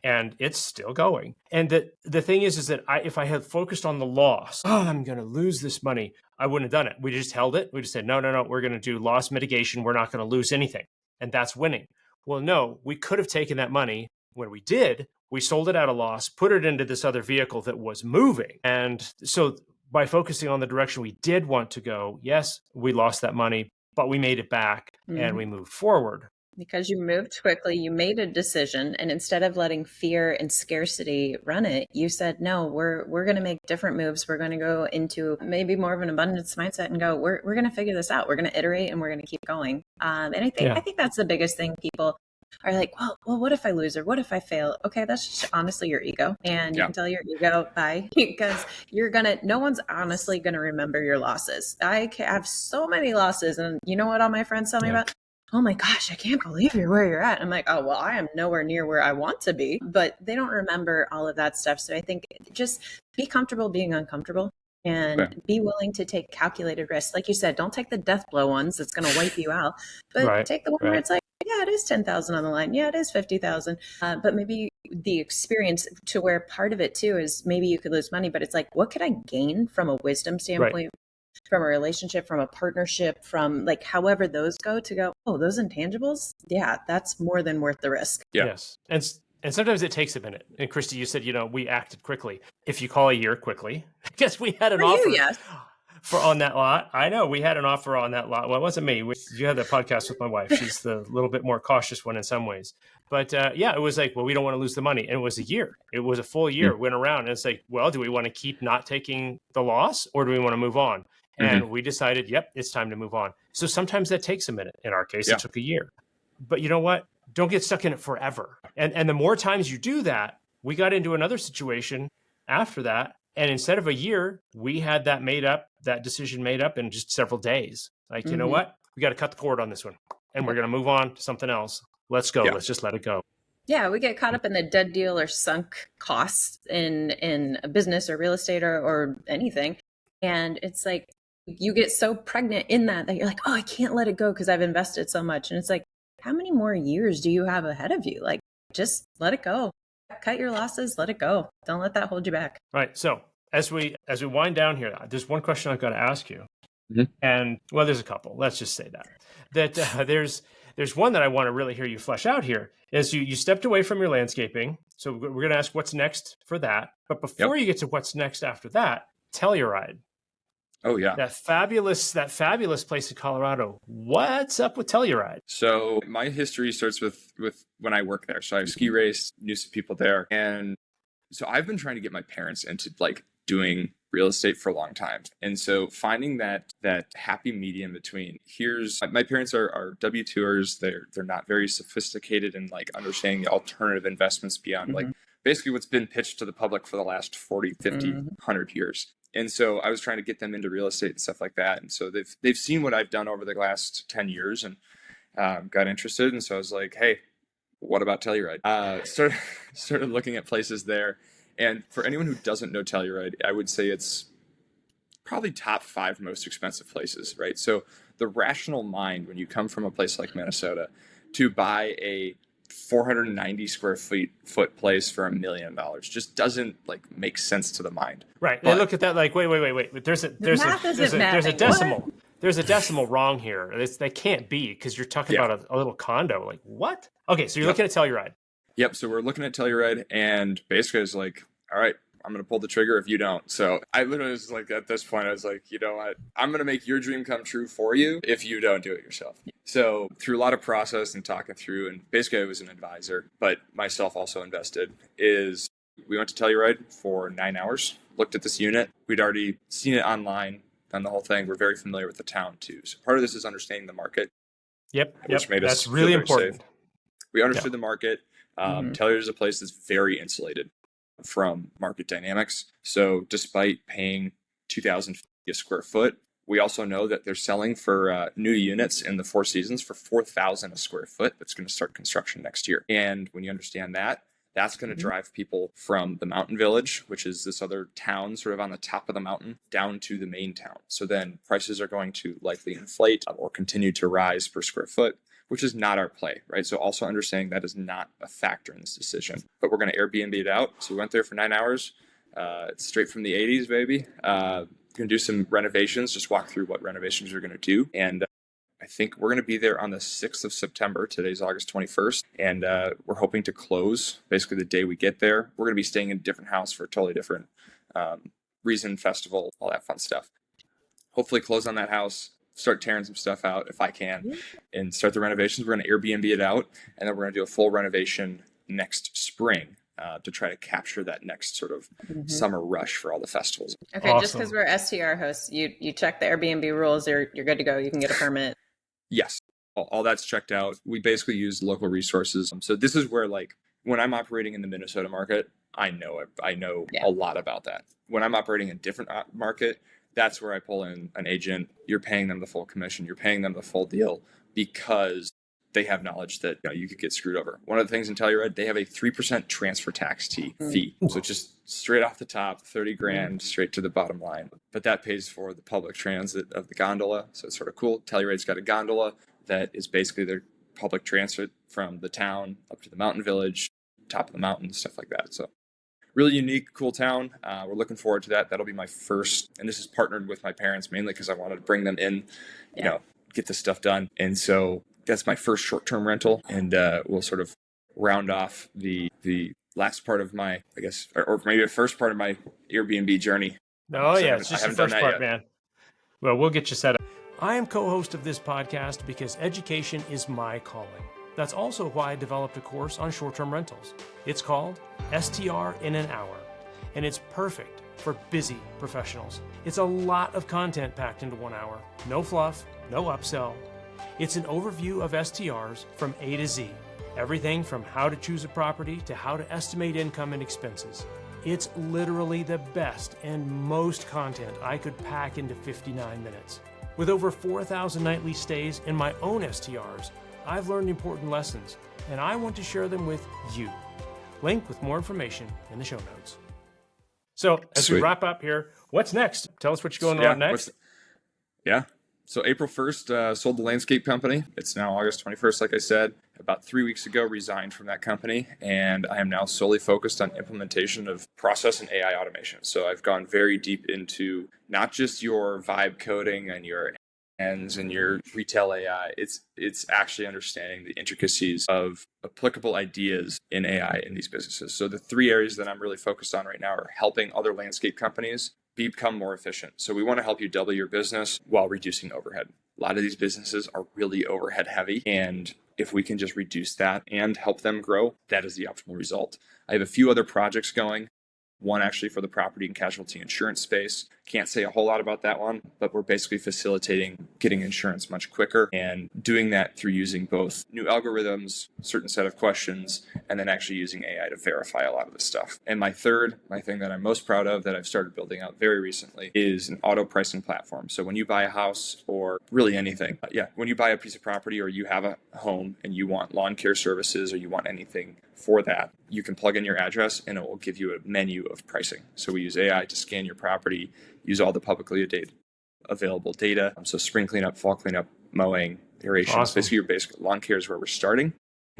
[SPEAKER 1] and it's still going. And the thing is that if I had focused on the loss, I'm going to lose this money, I wouldn't have done it. We just held it. We just said, no, we're going to do loss mitigation. We're not going to lose anything. and that's winning. Well, no, we could have taken that money. When we did, we sold it at a loss, put it into this other vehicle that was moving. And so by focusing on the direction we did want to go, yes, we lost that money, but we made it back and we moved forward.
[SPEAKER 2] Because you moved quickly, you made a decision, and instead of letting fear and scarcity run it, you said, no, we're going to make different moves. We're going to go into maybe more of an abundance mindset and go, we're going to figure this out. We're going to iterate and we're going to keep going. And I think that's the biggest thing. People are like, well, what if I lose, or what if I fail? Okay, that's just honestly your ego. And you can tell your ego bye, because no one's honestly going to remember your losses. I have so many losses, and you know what all my friends tell me about? Oh my gosh, I can't believe you're where you're at. I'm like, oh, well, I am nowhere near where I want to be, but they don't remember all of that stuff. So I think just be comfortable being uncomfortable, and be willing to take calculated risks. Like you said, don't take the death blow ones that's going to wipe you out, but take the one where it's like, yeah, it is 10,000 on the line. Yeah, it is 50,000. But maybe the experience, to where part of it too is maybe you could lose money, but it's like, what could I gain from a wisdom standpoint? From a relationship, from a partnership, from like however those go, to go, oh, those intangibles, yeah, that's more than worth the risk.
[SPEAKER 1] Yes. And sometimes it takes a minute. And Christy, you said, we acted quickly. If you call a year quickly, I guess we had an offer for on that lot. I know we had an offer on that lot. Well, it wasn't me. You had the podcast with my wife. She's the little bit more cautious one in some ways. But it was like, well, we don't want to lose the money. And it was a year. It was a full year. Went around, and it's like, well, do we want to keep not taking the loss, or do we want to move on? And we decided, it's time to move on. So sometimes that takes a minute. In our case, it took a year. But you know what? Don't get stuck in it forever. And the more times you do that, we got into another situation after that. And instead of a year, we had that decision made up in just several days. Like, you know what? We got to cut the cord on this one, and we're going to move on to something else. Let's go. Let's just let it go.
[SPEAKER 2] Yeah, we get caught up in the dead deal or sunk costs in a business or real estate or anything. And it's like, you get so pregnant in that you're like, oh, I can't let it go because I've invested so much. And it's like, how many more years do you have ahead of you? Like, just let it go. Cut your losses, let it go. Don't let that hold you back.
[SPEAKER 1] Right. So as we wind down here, there's one question I've got to ask you. And well, there's a couple. Let's just say that there's one that I want to really hear you flesh out here. Is you stepped away from your landscaping. So we're going to ask what's next for that. But before you get to what's next after that, Telluride.
[SPEAKER 3] Oh yeah.
[SPEAKER 1] That fabulous place in Colorado. What's up with Telluride?
[SPEAKER 3] So my history starts with when I worked there. So I ski raced, knew some people there. And so I've been trying to get my parents into like doing real estate for a long time. And so finding that happy medium between my parents are W2ers. They're not very sophisticated in like understanding the alternative investments beyond like basically what's been pitched to the public for the last 40, 50, 100 years. And so I was trying to get them into real estate and stuff like that. And so they've seen what I've done over the last 10 years and got interested. And so I was like, hey, what about Telluride? Started looking at places there. And for anyone who doesn't know Telluride, I would say it's probably top 5 most expensive places, right? So the rational mind, when you come from a place like Minnesota, to buy a 490 square foot place for $1 million just doesn't like make sense to the mind.
[SPEAKER 1] Right. They look at that like, wait. There's a decimal. What? There's a decimal wrong here. They can't be, because you're talking about a little condo. Like, what? Okay, so you're looking at Telluride.
[SPEAKER 3] Yep. So we're looking at Telluride, and basically I was like, all right, I'm going to pull the trigger if you don't. So I literally was like, at this point, I was like, you know what? I'm going to make your dream come true for you if you don't do it yourself. So through a lot of process and talking through, and basically I was an advisor, but myself also invested, we went to Telluride for 9 hours, looked at this unit. We'd already seen it online, done the whole thing. We're very familiar with the town too. So part of this is understanding the market. Which made us feel really important. Safe. We understood the market. Telluride is a place that's very insulated from market dynamics. So despite paying $2,000 a square foot, we also know that they're selling for new units in the Four Seasons for $4,000 a square foot. That's going to start construction next year. And when you understand that, that's going to drive people from the mountain village, which is this other town sort of on the top of the mountain, down to the main town. So then prices are going to likely inflate or continue to rise per square foot, which is not our play, right? So also understanding that is not a factor in this decision. But we're going to Airbnb it out. So we went there for 9 hours. It's straight from the 80s, baby. Going to do some renovations, just walk through what renovations we're going to do. And I think we're going to be there on the 6th of September. Today's August 21st. And we're hoping to close basically the day we get there. We're going to be staying in a different house for a totally different reason, festival, all that fun stuff. Hopefully close on that house, start tearing some stuff out if I can, and start the renovations. We're going to Airbnb it out, and then we're going to do a full renovation next spring to try to capture that next sort of summer rush for all the festivals.
[SPEAKER 2] Okay, awesome. Just because we're STR hosts, you check the Airbnb rules, you're good to go. You can get a permit.
[SPEAKER 3] Yes, all that's checked out. We basically use local resources. So this is where, like, when I'm operating in the Minnesota market, I know a lot about that. When I'm operating in a different market, that's where I pull in an agent. You're paying them the full commission. You're paying them the full deal because they have knowledge that you could get screwed over. One of the things in Telluride, they have a 3% transfer tax fee. So just straight off the top, 30 grand straight to the bottom line. But that pays for the public transit of the gondola. So it's sort of cool. Telluride's got a gondola that is basically their public transit from the town up to the mountain village, top of the mountain, stuff like that. So really unique, cool town. We're looking forward to that. That'll be my first, and this is partnered with my parents mainly because I wanted to bring them in, get this stuff done. And so that's my first short-term rental, and we'll sort of round off the last part of my, I guess, or maybe the first part of my Airbnb journey.
[SPEAKER 1] Oh, yeah, it's just the first part, man. Well, we'll get you set up. I am co-host of this podcast because education is my calling. That's also why I developed a course on short-term rentals. It's called STR in an Hour, and it's perfect for busy professionals. It's a lot of content packed into 1 hour. No fluff, no upsell. It's an overview of STRs from A to Z. Everything from how to choose a property to how to estimate income and expenses. It's literally the best and most content I could pack into 59 minutes. With over 4,000 nightly stays in my own STRs, I've learned important lessons, and I want to share them with you. Link with more information in the show notes. So as we wrap up here, what's next? Tell us what's going on next.
[SPEAKER 3] So April 1st, sold the landscape company. It's now August 21st, like I said. About 3 weeks ago, resigned from that company, and I am now solely focused on implementation of process and AI automation. So I've gone very deep into not just your vibe coding and your and your retail AI. It's actually understanding the intricacies of applicable ideas in AI in these businesses. So the 3 areas that I'm really focused on right now are helping other landscape companies become more efficient. So we want to help you double your business while reducing overhead. A lot of these businesses are really overhead heavy, and if we can just reduce that and help them grow, that is the optimal result. I have a few other projects going. One actually for the property and casualty insurance space. Can't say a whole lot about that one, but we're basically facilitating getting insurance much quicker and doing that through using both new algorithms, certain set of questions, and then actually using AI to verify a lot of this stuff. And my thing that I'm most proud of that I've started building out very recently is an auto pricing platform. So when you buy a house or really anything, when you buy a piece of property or you have a home and you want lawn care services or you want anything for that, you can plug in your address and it will give you a menu of pricing. So we use AI to scan your property, use all the publicly available data. So spring cleanup, fall cleanup, mowing, aeration. Awesome. Basically your basic lawn care is where we're starting.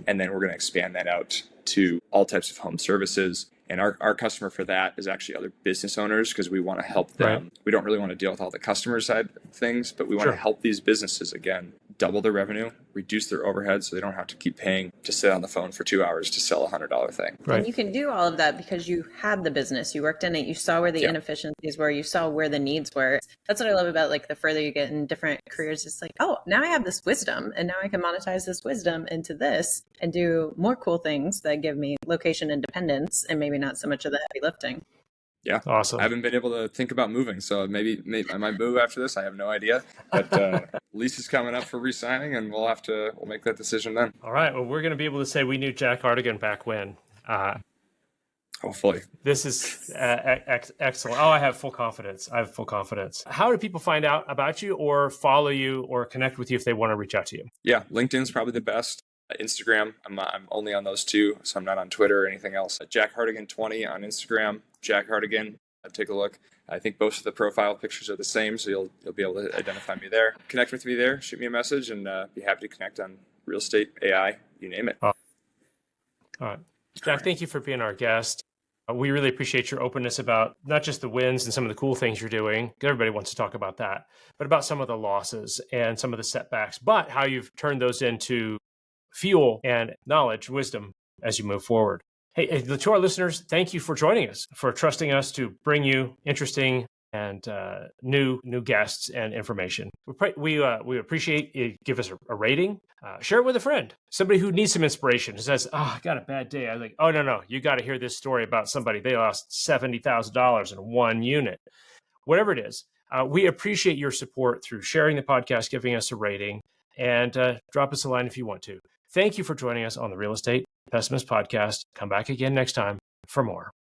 [SPEAKER 3] And then we're going to expand that out to all types of home services. And our customer for that is actually other business owners because we want to help them. Right. We don't really want to deal with all the customer side of things, but we want to help these businesses, again, double their revenue, reduce their overhead so they don't have to keep paying to sit on the phone for 2 hours to sell $100 thing.
[SPEAKER 2] Right. And you can do all of that because you had the business, you worked in it, you saw where the inefficiencies were, you saw where the needs were. That's what I love about the further you get in different careers. It's like, oh, now I have this wisdom and now I can monetize this wisdom into this and do more cool things that give me location independence and maybe not so much of the heavy lifting.
[SPEAKER 3] Yeah. Awesome. I haven't been able to think about moving, so maybe I might move after this. I have no idea, but lease is coming up for re-signing, and we'll make that decision then.
[SPEAKER 1] All right. Well, we're going to be able to say we knew Jack Hartigan back when.
[SPEAKER 3] Hopefully.
[SPEAKER 1] This is excellent. Oh, I have full confidence. How do people find out about you or follow you or connect with you if they want to reach out to you?
[SPEAKER 3] Yeah, LinkedIn's probably the best. Instagram, I'm only on those two, so I'm not on Twitter or anything else. Jack Hartigan 20 on Instagram. Jack Hartigan. Take a look. I think most of the profile pictures are the same, so you'll be able to identify me there. Connect with me there. Shoot me a message, and be happy to connect on real estate, AI, you name it.
[SPEAKER 1] All right, Jack. Thank you for being our guest. We really appreciate your openness about not just the wins and some of the cool things you're doing. Everybody wants to talk about that, but about some of the losses and some of the setbacks, but how you've turned those into fuel and knowledge, wisdom as you move forward. Hey, to our listeners, thank you for joining us, for trusting us to bring you interesting and new guests and information. We appreciate you. Give us a rating. Share it with a friend, somebody who needs some inspiration, who says, "Oh, I got a bad day." I was like, "Oh, no, you got to hear this story about somebody. They lost $70,000 in one unit." Whatever it is, we appreciate your support through sharing the podcast, giving us a rating, and drop us a line if you want to. Thank you for joining us on the Real Estate Pessimist Podcast. Come back again next time for more.